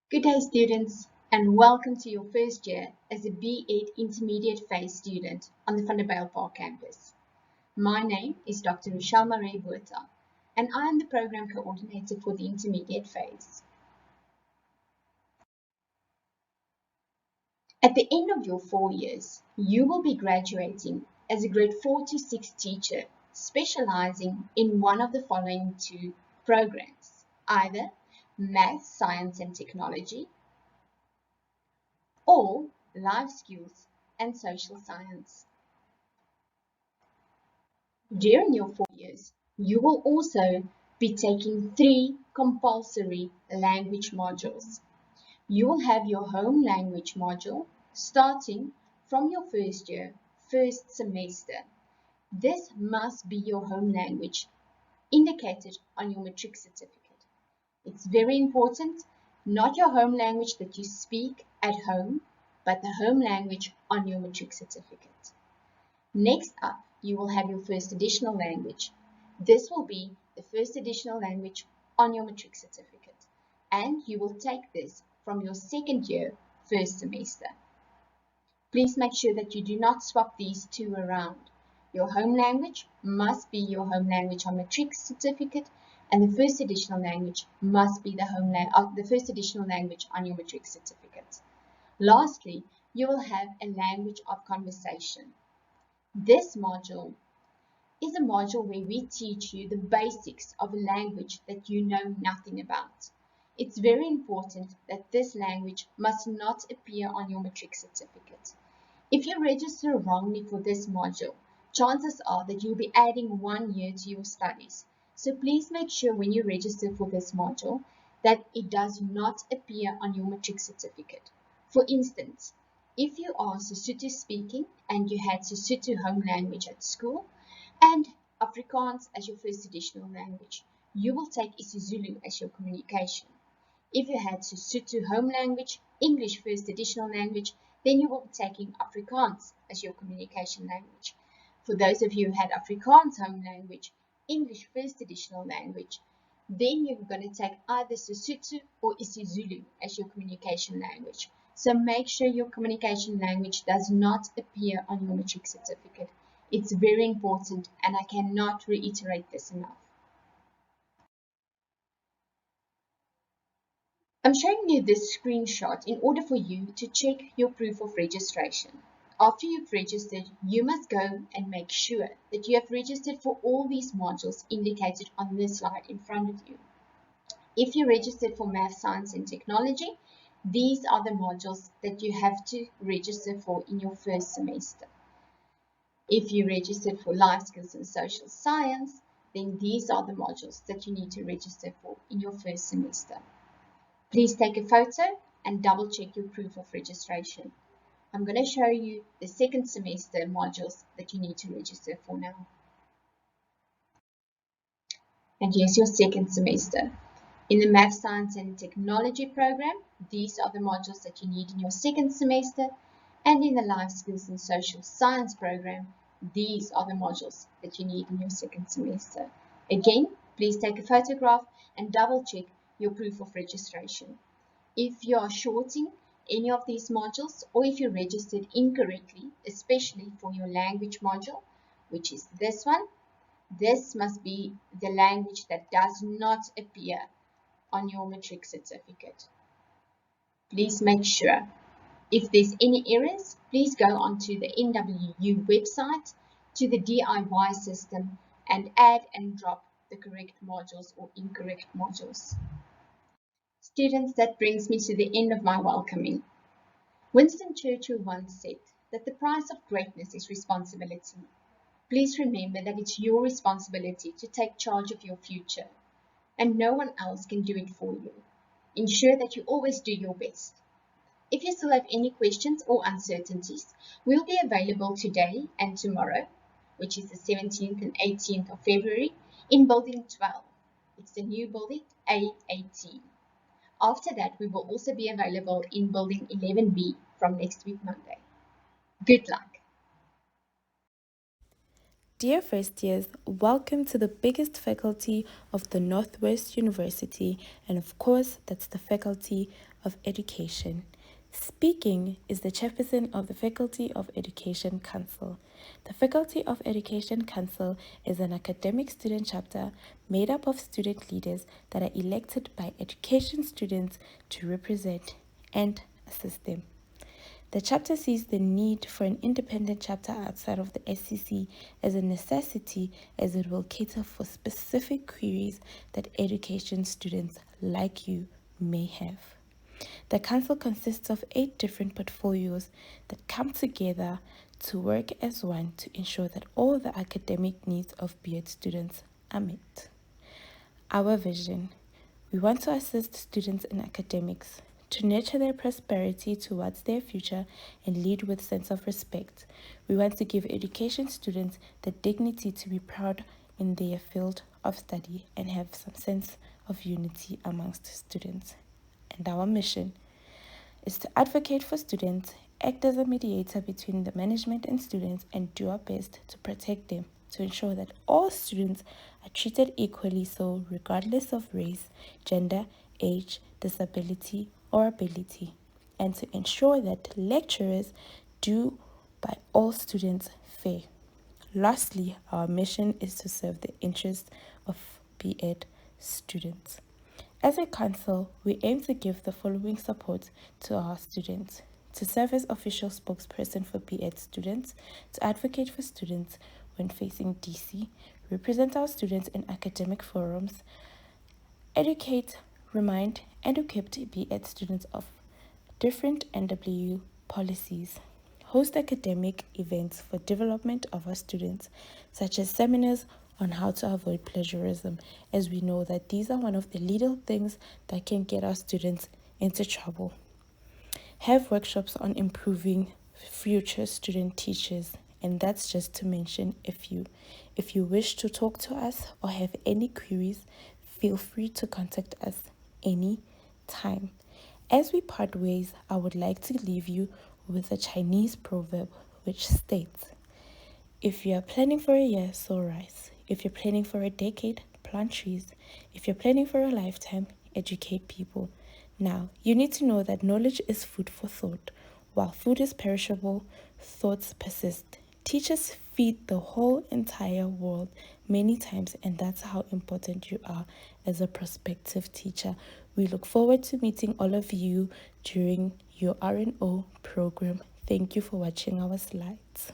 Good day, students, and welcome to your first year as a B.Ed Intermediate Phase student on the Vanderbijlpark campus. My name is Dr. Rochelle Marais-Botha, and I am the Program Coordinator for the Intermediate Phase. At the end of your 4 years, you will be graduating as a grade 4 to 6 teacher, specializing in one of the following two programs, either Math, Science and Technology, or life skills and social science. During your 4 years, you will also be taking 3 compulsory language modules. You will have your home language module starting from your first year, first semester. This must be your home language indicated on your matric certificate. It's very important, not your home language that you speak at home, but the home language on your matric certificate. Next up, you will have your first additional language. This will be the first additional language on your matric certificate, and you will take this from your second year, first semester. Please make sure that you do not swap these two around. Your home language must be your home language on matric certificate, and the first additional language must be the first additional language on your matric certificate. Lastly, you will have a language of conversation. This module is a module where we teach you the basics of a language that you know nothing about. It's very important that this language must not appear on your matric certificate. If you register wrongly for this module, chances are that you'll be adding 1 year to your studies. So please make sure when you register for this module that it does not appear on your matric certificate. For instance, if you are Sesotho speaking and you had Sesotho home language at school and Afrikaans as your first additional language, you will take isiZulu as your communication. If you had Sesotho home language, English first additional language, then you will be taking Afrikaans as your communication language. For those of you who had Afrikaans home language, English first additional language, then you're going to take either Sesotho or isiZulu as your communication language. So make sure your communication language does not appear on your matric certificate. It's very important, and I cannot reiterate this enough. I'm showing you this screenshot in order for you to check your proof of registration. After you've registered, you must go and make sure that you have registered for all these modules indicated on this slide in front of you. If you registered for Math, Science and Technology, these are the modules that you have to register for in your first semester. If you registered for Life Skills and Social Science, then these are the modules that you need to register for in your first semester. Please take a photo and double check your proof of registration. I'm going to show you the second semester modules that you need to register for now. And here's your second semester. In the Math, Science and Technology program, these are the modules that you need in your second semester. And in the Life Skills and Social Science program, these are the modules that you need in your second semester. Again, please take a photograph and double check your proof of registration. If you are shorting any of these modules, or if you registered incorrectly, especially for your language module, which is this one, this must be the language that does not appear on your matric certificate. Please make sure. If there's any errors, please go onto the NWU website to the DIY system and add and drop the correct modules or incorrect modules. Students, that brings me to the end of my welcoming. Winston Churchill once said that the price of greatness is responsibility. Please remember that it's your responsibility to take charge of your future, and no one else can do it for you. Ensure that you always do your best. If you still have any questions or uncertainties, we'll be available today and tomorrow, which is the 17th and 18th of February, in Building 12. It's the new building, A18. After that, we will also be available in Building 11B from next week, Monday. Good luck. Dear first years, welcome to the biggest faculty of the Northwest University, and of course, that's the Faculty of Education. Speaking is the chairperson of the Faculty of Education Council. The Faculty of Education Council is an academic student chapter made up of student leaders that are elected by education students to represent and assist them. The chapter sees the need for an independent chapter outside of the SCC as a necessity, as it will cater for specific queries that education students like you may have. The council consists of 8 different portfolios that come together to work as one to ensure that all the academic needs of BEd students are met. Our vision: we want to assist students in academics, to nurture their prosperity towards their future and lead with sense of respect. We want to give education students the dignity to be proud in their field of study and have some sense of unity amongst students. And our mission is to advocate for students, act as a mediator between the management and students, and do our best to protect them, to ensure that all students are treated equally, so regardless of race, gender, age, disability, or ability, and to ensure that lecturers do by all students fair. Lastly, our mission is to serve the interests of BEd students. As a council, we aim to give the following support to our students: to serve as official spokesperson for BEd students, to advocate for students when facing DC, represent our students in academic forums, educate, remind, and equip BEd students of different NWU policies, host academic events for development of our students, such as seminars on how to avoid plagiarism, as we know that these are one of the little things that can get our students into trouble. Have workshops on improving future student teachers, and that's just to mention a few. If you wish to talk to us or have any queries, feel free to contact us any time. As we part ways, I would like to leave you with a Chinese proverb which states, if you are planning for a year, sow rice. If you're planning for a decade, plant trees. If you're planning for a lifetime, educate people. Now, you need to know that knowledge is food for thought. While food is perishable, thoughts persist. Teachers feed the whole entire world many times, and that's how important you are as a prospective teacher. We look forward to meeting all of you during your RNO program. Thank you for watching our slides.